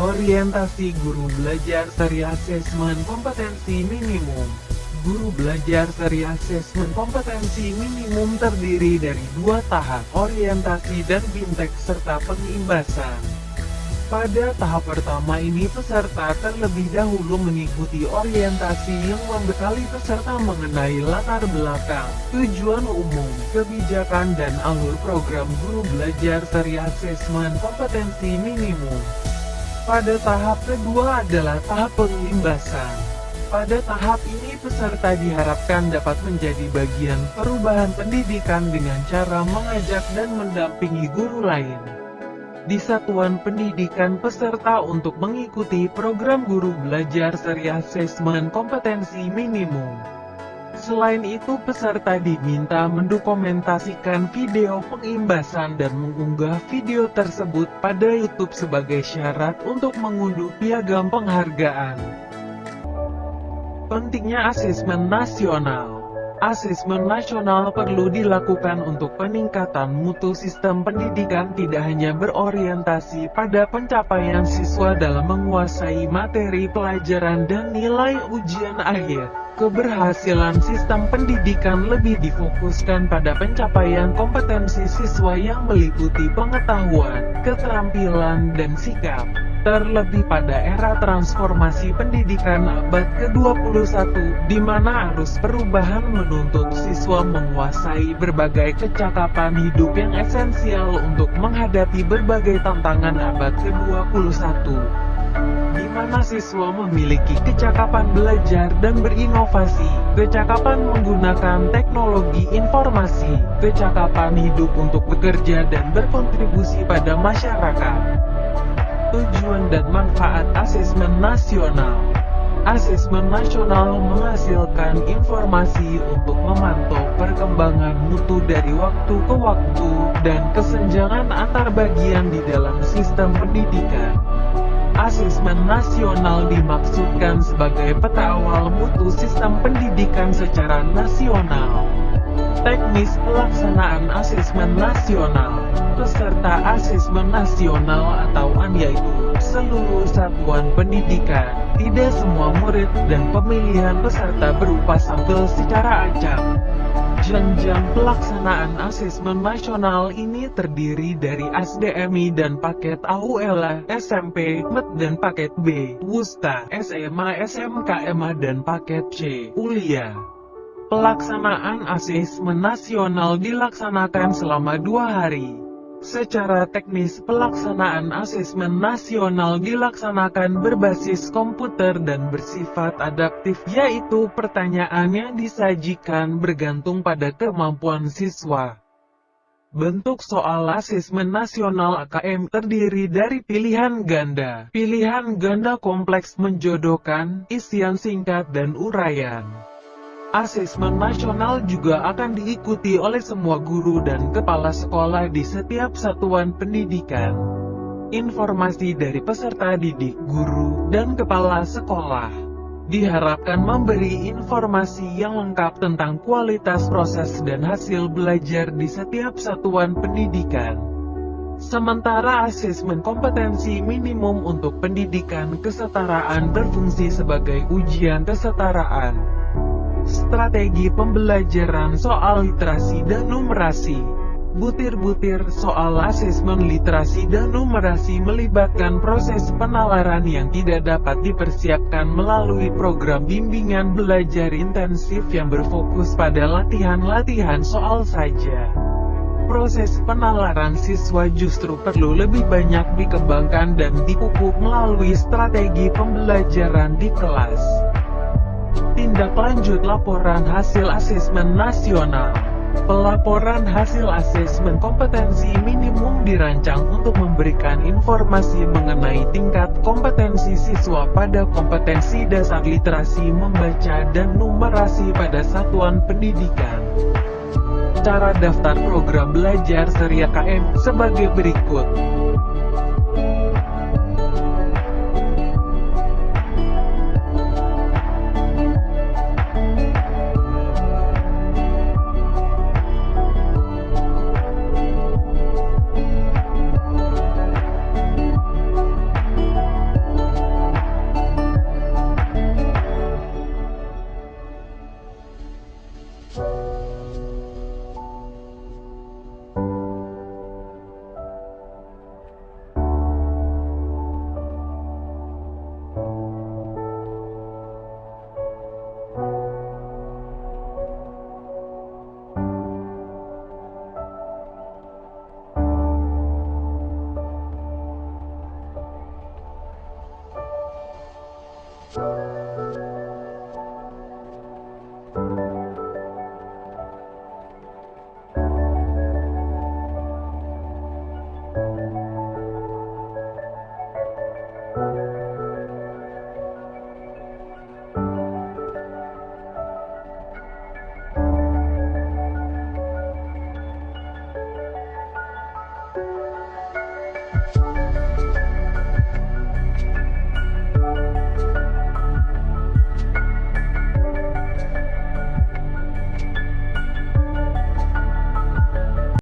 Orientasi guru belajar seri asesmen kompetensi minimum. Guru belajar seri asesmen kompetensi minimum terdiri dari 2 tahap, orientasi dan bintek serta pengimbasan. Pada tahap pertama ini peserta terlebih dahulu mengikuti orientasi yang membekali peserta mengenai latar belakang, tujuan umum, kebijakan dan alur program guru belajar seri asesmen kompetensi minimum. Pada tahap kedua adalah tahap pengimbasan. Pada tahap ini peserta diharapkan dapat menjadi bagian perubahan pendidikan dengan cara mengajak dan mendampingi guru lain di satuan pendidikan peserta untuk mengikuti program guru belajar seri asesmen kompetensi minimum. Selain itu peserta diminta mendokumentasikan video pengimbasan dan mengunggah video tersebut pada YouTube sebagai syarat untuk mengunduh piagam penghargaan. Pentingnya asesmen nasional. Asesmen nasional perlu dilakukan untuk peningkatan mutu sistem pendidikan, tidak hanya berorientasi pada pencapaian siswa dalam menguasai materi pelajaran dan nilai ujian akhir. Keberhasilan sistem pendidikan lebih difokuskan pada pencapaian kompetensi siswa yang meliputi pengetahuan, keterampilan, dan sikap. Terlebih pada era transformasi pendidikan abad ke-21, di mana arus perubahan menuntut siswa menguasai berbagai kecakapan hidup yang esensial untuk menghadapi berbagai tantangan abad ke-21. Di mana siswa memiliki kecakapan belajar dan berinovasi, kecakapan menggunakan teknologi informasi, kecakapan hidup untuk bekerja dan berkontribusi pada masyarakat. Tujuan dan manfaat asesmen nasional. Asesmen nasional menghasilkan informasi untuk memantau perkembangan mutu dari waktu ke waktu, dan kesenjangan antar bagian di dalam sistem pendidikan. Asesmen nasional dimaksudkan sebagai peta awal mutu sistem pendidikan secara nasional. Teknis pelaksanaan asesmen nasional. Peserta asesmen nasional atau AN yaitu seluruh satuan pendidikan. Tidak semua murid dan pemilihan peserta berupa sampel secara acak. Jenjang pelaksanaan asesmen nasional ini terdiri dari SDMI dan paket AULA, SMP, MET dan paket B, WUSTA, SMA, SMK, MA dan paket C, ULIA. Pelaksanaan asesmen nasional dilaksanakan selama 2 hari. Secara teknis pelaksanaan asesmen nasional dilaksanakan berbasis komputer dan bersifat adaptif, yaitu pertanyaan yang disajikan bergantung pada kemampuan siswa. Bentuk soal asesmen nasional AKM terdiri dari pilihan ganda. Pilihan ganda kompleks menjodohkan, isian singkat dan uraian. Asesmen nasional juga akan diikuti oleh semua guru dan kepala sekolah di setiap satuan pendidikan. Informasi dari peserta didik, guru, dan kepala sekolah diharapkan memberi informasi yang lengkap tentang kualitas proses dan hasil belajar di setiap satuan pendidikan. Sementara asesmen kompetensi minimum untuk pendidikan kesetaraan berfungsi sebagai ujian kesetaraan. Strategi pembelajaran soal literasi dan numerasi. Butir-butir soal asesmen literasi dan numerasi melibatkan proses penalaran yang tidak dapat dipersiapkan melalui program bimbingan belajar intensif yang berfokus pada latihan-latihan soal saja. Proses penalaran siswa justru perlu lebih banyak dikembangkan dan dipupuk melalui strategi pembelajaran di kelas. Tindak lanjut laporan hasil asesmen nasional. Pelaporan hasil asesmen kompetensi minimum dirancang untuk memberikan informasi mengenai tingkat kompetensi siswa pada kompetensi dasar literasi membaca dan numerasi pada satuan pendidikan. Cara daftar program belajar seri AKM sebagai berikut.